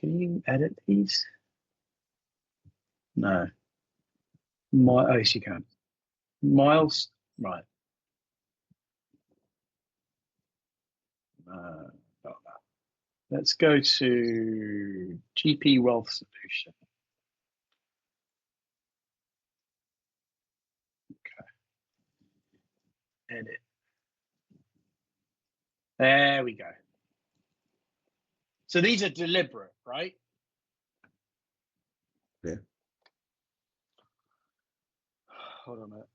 Can you edit these? No. Oh, yes, you can. Miles, right. Got that. Let's go to GP Wealth Solution. Okay. Edit. There we go. So these are deliberate, right? Yeah. Hold on a minute.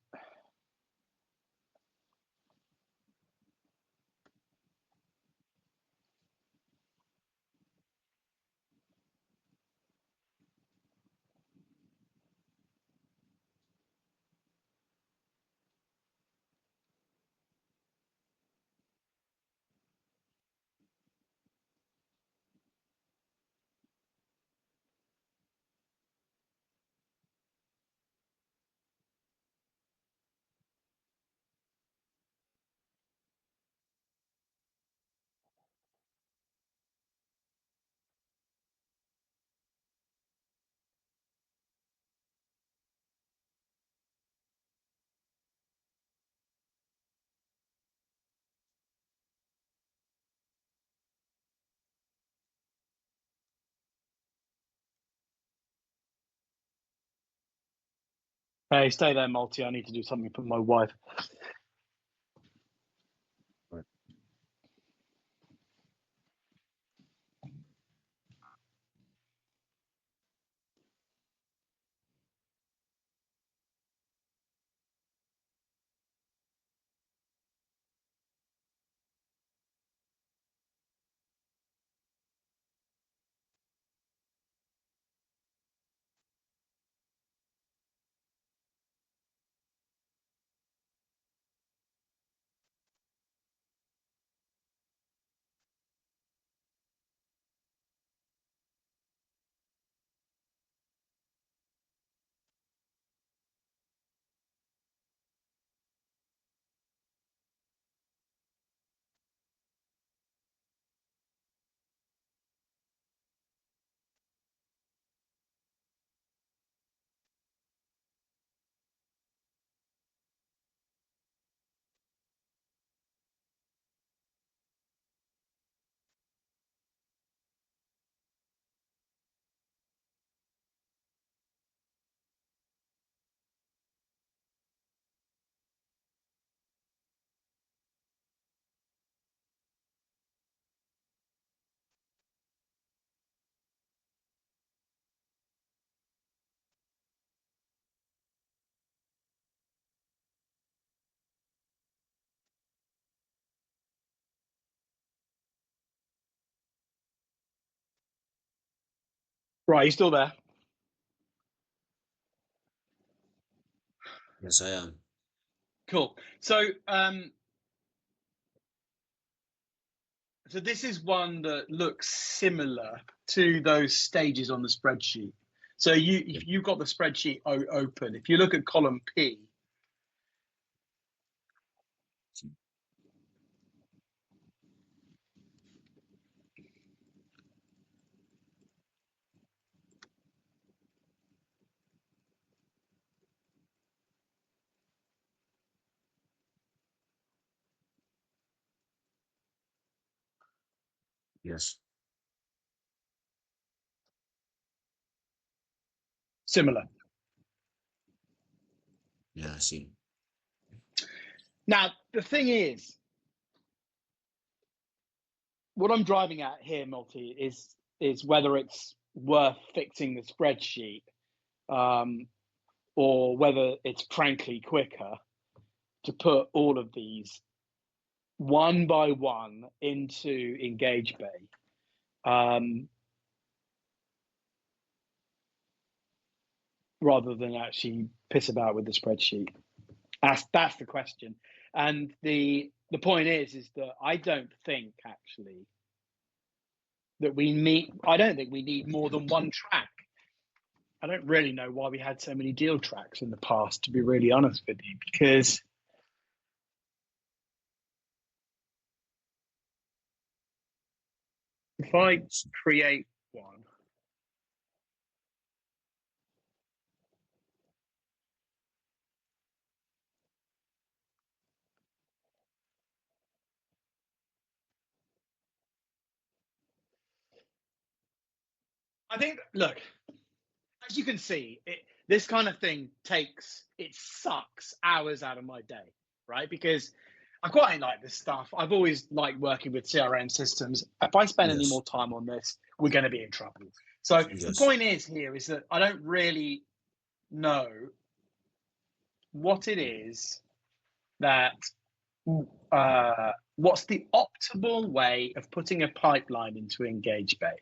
Hey, stay there, Malti. I need to do something for my wife. Right. Right, you still there? Yes, I am. Cool. So, so this is one that looks similar to those stages on the spreadsheet. So if you've got the spreadsheet open, if you look at column P, Yes. similar. Yeah, I see. Now, the thing is, what I'm driving at here, Multi, is whether it's worth fixing the spreadsheet, or whether it's frankly quicker to put all of these one by one into Engage Bay, rather than actually piss about with the spreadsheet. That's the question. And the point is that I don't think actually that I don't think we need more than one track. I don't really know why we had so many deal tracks in the past, to be really honest with you, because if I create one, I think, look, as you can see, this kind of thing sucks hours out of my day, right? Because I quite like this stuff. I've always liked working with CRM systems. If I spend any Yes. more time on this, we're going to be in trouble. So the Yes. point is that I don't really know what it is that what's the optimal way of putting a pipeline into Engage Bay,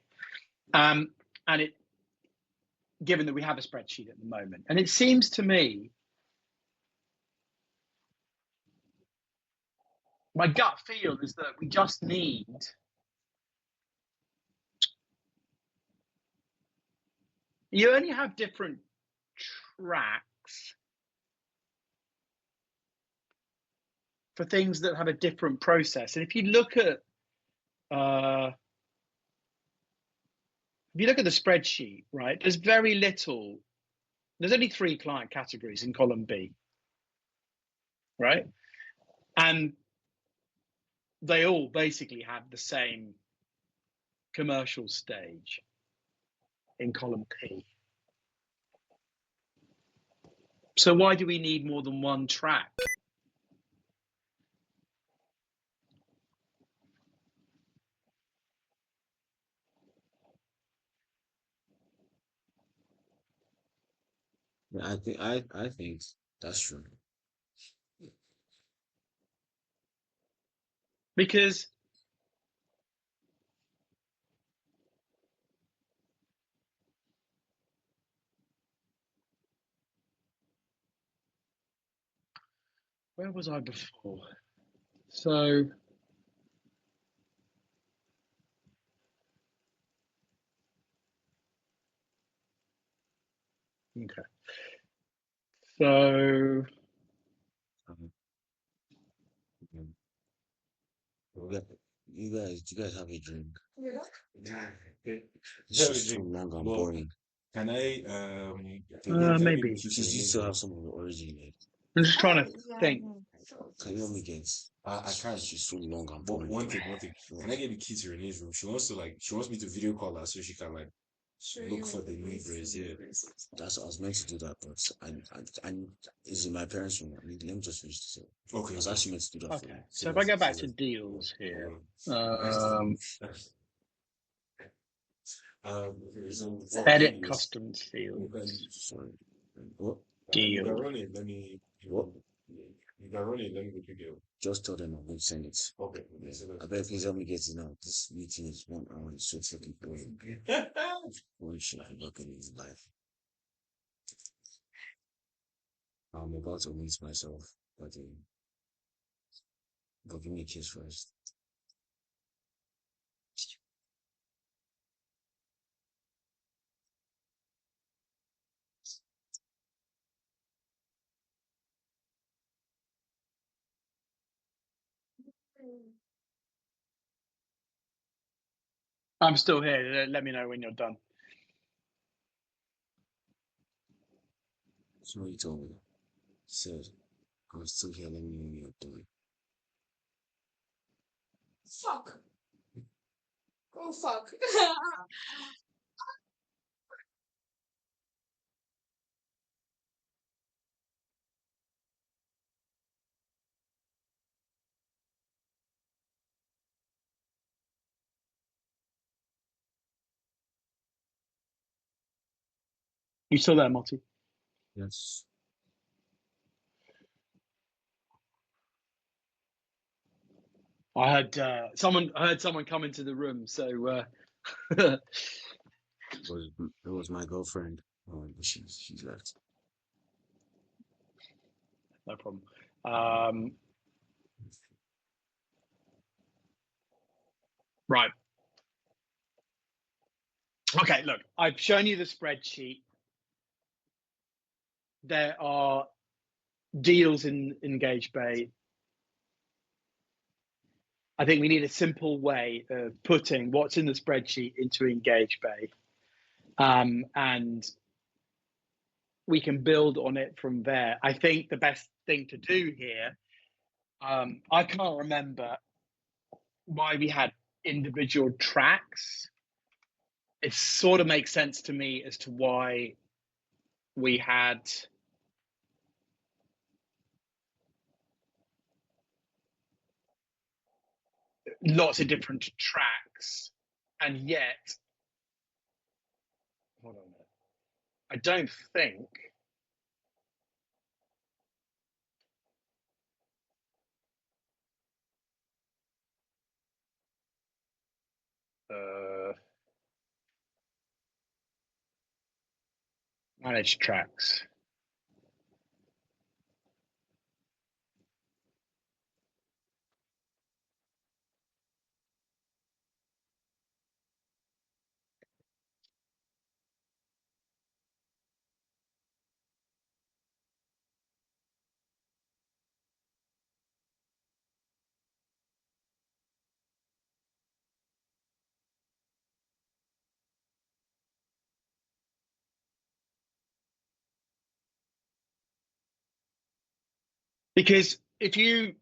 and it, given that we have a spreadsheet at the moment, and it seems to me, my gut feel is that we just need you only have different tracks for things that have a different process. And if you look at the spreadsheet, right, there's very little. There's only 3 client categories in column B, right? And they all basically have the same commercial stage in column P. So why do we need more than one track? Yeah, I think that's true. Because where was I before? So okay. So Um, um, do you guys have a drink? It's just too long and boring. Can I can I get maybe. the Do you still have some of the origin in it? I'm just trying to think. Can you help me get? I can't. It's just too long and But boring. one thing. Can I get the key to Renee's room? She wants me to video call her so she can like look for the new brazier. That's I was meant to do that, but I it's in my parents' room. Let me just finish this. Okay. I was actually meant to do that for Okay. you. So if I go back to deals here, edit custom fields, Sorry. What? You can deal. run it. Let me. What? You can run it. Let me go check it. Just tell them I'm going to send it. Okay. I bet please help me get it now. This meeting is 1 hour. It's so fucking boring. What should I look in his life? I'm about to meet myself, but give me a kiss first. I'm still here. Let me know when you're done. So he told me. He said, I'm still here. Let me know when you're done. Fuck. Oh fuck. You still there, Marty? Yes. I heard someone come into the room. So It was my girlfriend. Oh, she's left. no problem. Right. Okay. Look, I've shown you the spreadsheet. There are deals in Engage Bay. I think we need a simple way of putting what's in the spreadsheet into Engage Bay, and we can build on it from there. I think the best thing to do here, I can't remember why we had individual tracks it sort of makes sense to me as to why we had lots of different tracks, and yet, hold on a minute, I don't think managed tracks. Because if you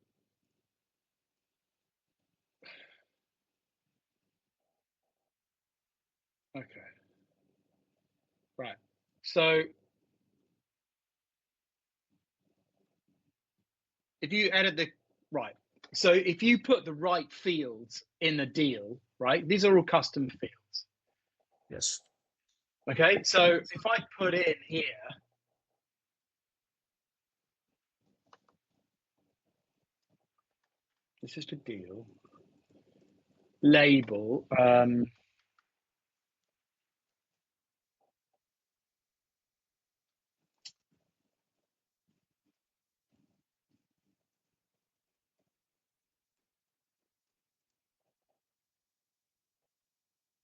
okay, right, so if you edit the right, so if you put the right fields in the deal, right, these are all custom fields. Yes. Okay, so if I put in here, this is the deal label.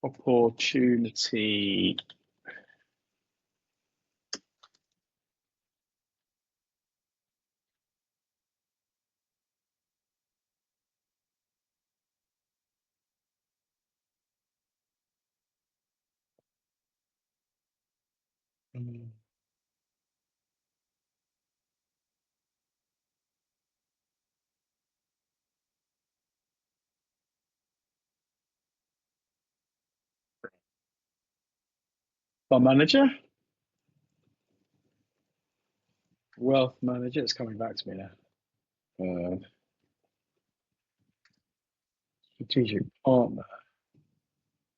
Opportunity fund manager, wealth manager. It's coming back to me now. Strategic partner,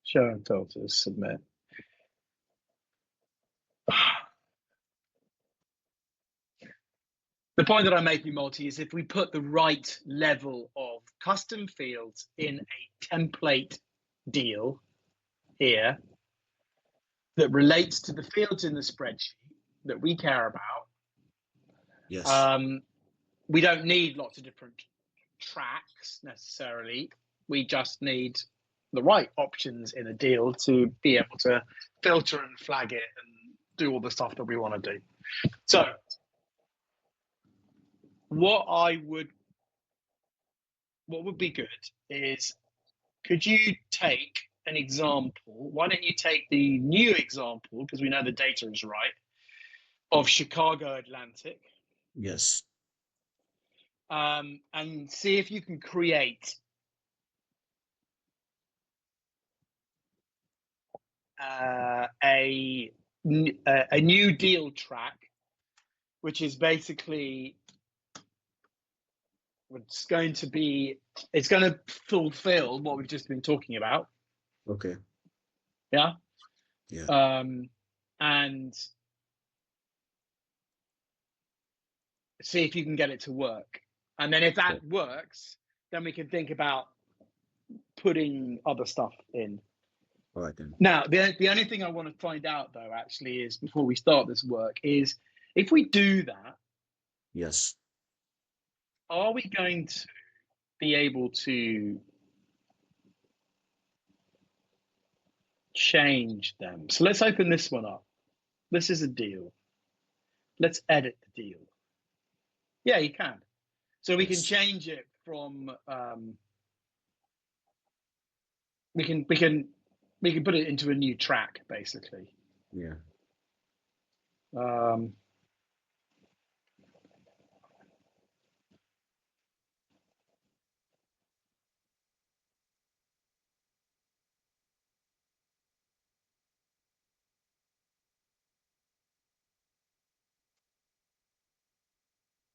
show and filters, submit. The point that I'm making, Malti, is if we put the right level of custom fields in a template deal here that relates to the fields in the spreadsheet that we care about, Yes. we don't need lots of different tracks necessarily. We just need the right options in a deal to be able to filter and flag it and do all the stuff that we want to do. So what would be good is, could you take an example? Why don't you take the new example, because we know the data is right, of Chicago Atlantic, Yes. and see if you can create a new deal track, which is basically it's going to fulfill what we've just been talking about. Okay. Yeah. Yeah. And see if you can get it to work. And then if that works, then we can think about putting other stuff in. All right then. Now, the only thing I want to find out though, actually, is before we start this work, is if we do that, Yes. are we going to be able to change them? So let's open this one up. This is a deal. Let's edit the deal. Yeah, you can. So we can change it from we can put it into a new track, basically. Yeah.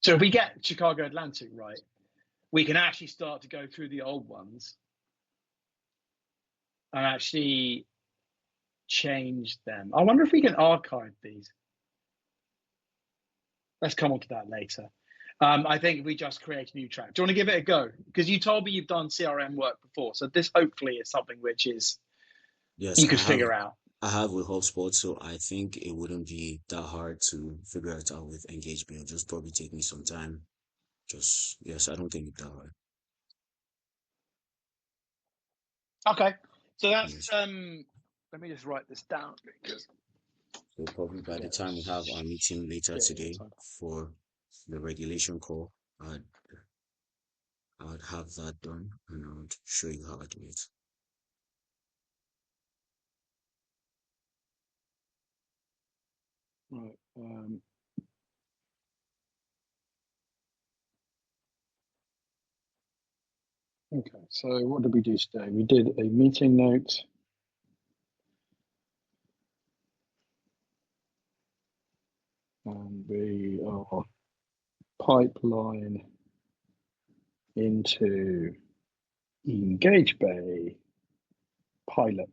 So if we get Chicago Atlantic right, we can actually start to go through the old ones and actually change them. I wonder if we can archive these. Let's come on to that later. I think we just create a new track. Do you want to give it a go? Because you told me you've done CRM work before, so this hopefully is something which is Yes, you could figure out. I have with HubSpot, so I think it wouldn't be that hard to figure it out with Engagement. It'll just probably take me some time. Yes, I don't think it's that hard. Okay, so that's Yes. let me just write this down because So probably by the time we have our meeting later today for the regulation call, I'd have that done and I would show you how I do it. right. Okay, so what did we do today? We did a meeting note. And we are pipeline into Engage Bay pilot.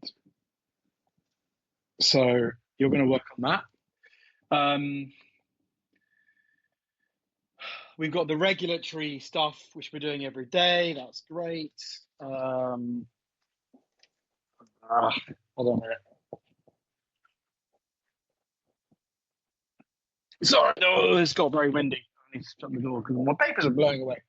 So you're going to work on that. We've got the regulatory stuff, which we're doing every day. That's great. Hold on a minute. Sorry, no, it's got very windy. I need to shut the door because my papers are blowing away.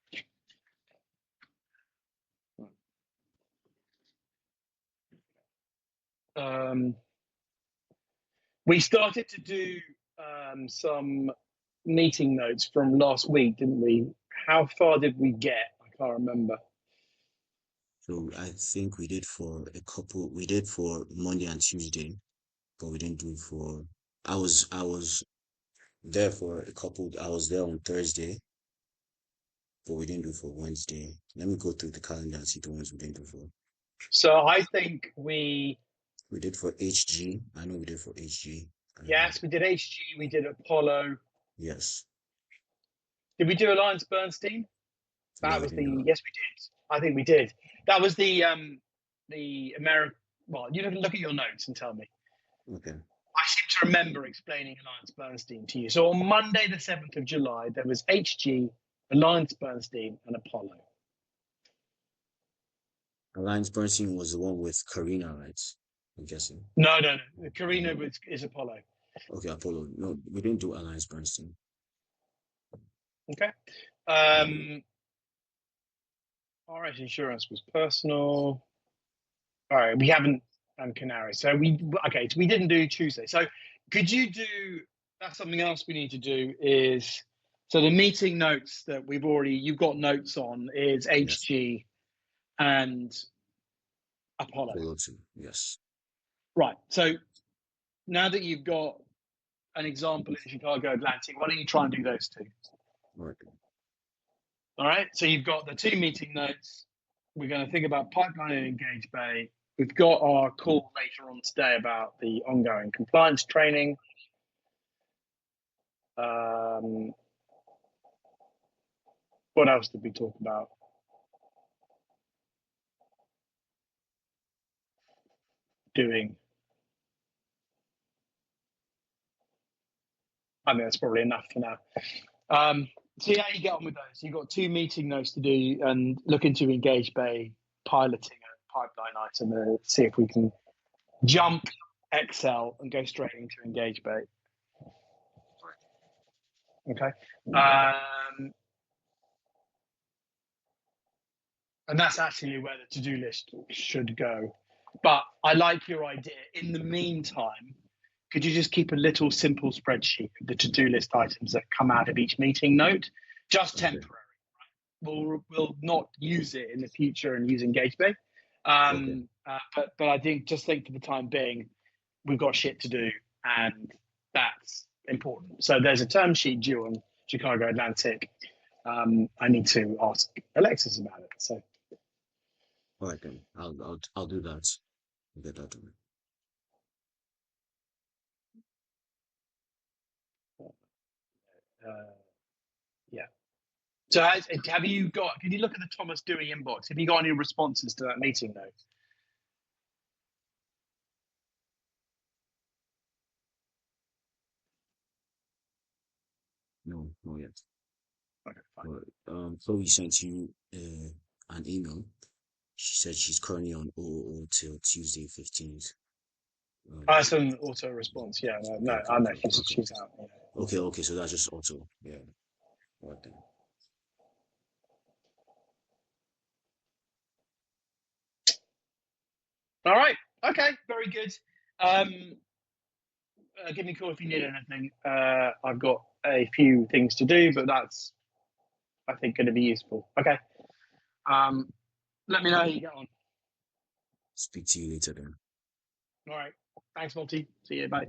We started to do some meeting notes from last week, didn't we? How far did we get? I can't remember. So I think we did for Monday and Tuesday, but we didn't do it for, I was there for a couple, I was there on Thursday, but we didn't do it for Wednesday. Let me go through the calendar and see the ones we didn't do for. So I think we did for HG. I know we did for HG. Yes, we did HG, we did Apollo. Yes. Did we do Alliance Bernstein? That No, was we did not. yes, we did. I think we did. That was the American. Well, you look at your notes and tell me. Okay. I seem to remember explaining Alliance Bernstein to you. So on Monday, the 7th of July, there was HG, Alliance Bernstein, and Apollo. Alliance Bernstein was the one with Karina, right? I'm guessing. No. Karina is Apollo. Okay, Apollo. No, we didn't do Alliance Bernstein. Okay. RS Insurance was personal. All right, we haven't done Canary. So we didn't do Tuesday. So could you do, that's something else we need to do is, so the meeting notes that you've got notes on is HG and Apollo. Apollo 2, yes. Right. So now that you've got an example in Chicago Atlantic, why don't you try and do those two? Right. All right. So you've got the two meeting notes. We're going to think about pipeline and Engage Bay. We've got our call later on today about the ongoing compliance training. What else did we talk about? Doing. I think that's probably enough for now. See how you get on with those. You've got two meeting notes to do and look into Engage Bay piloting a pipeline item and see if we can jump Excel and go straight into Engage Bay. Okay. And that's actually where the to-do list should go. But I like your idea. In the meantime, could you just keep a little simple spreadsheet of the to-do list items that come out of each meeting note, just temporary? Right? We'll not use it in the future and use EngageBay. But I think for the time being, we've got shit to do, and that's important. So there's a term sheet due on Chicago Atlantic. I need to ask Alexis about it. So. All right then. I'll do that. I'll get that done. Yeah. So have you got? Can you look at the Thomas Dewey inbox? Have you got any responses to that meeting note? No, not yet. Okay, fine. But Chloe sent you an email. She said she's currently on 000 till Tuesday 15th. That's an auto response. Yeah, no, I know she's out. Yeah. Okay, so that's just auto. Yeah. What then? All right. Okay. Very good. Give me a call if you need anything. I've got a few things to do, but that's, I think, going to be useful. Okay. Let me know how you get on. Speak to you later then. All right. Thanks, Malti. See you. Bye.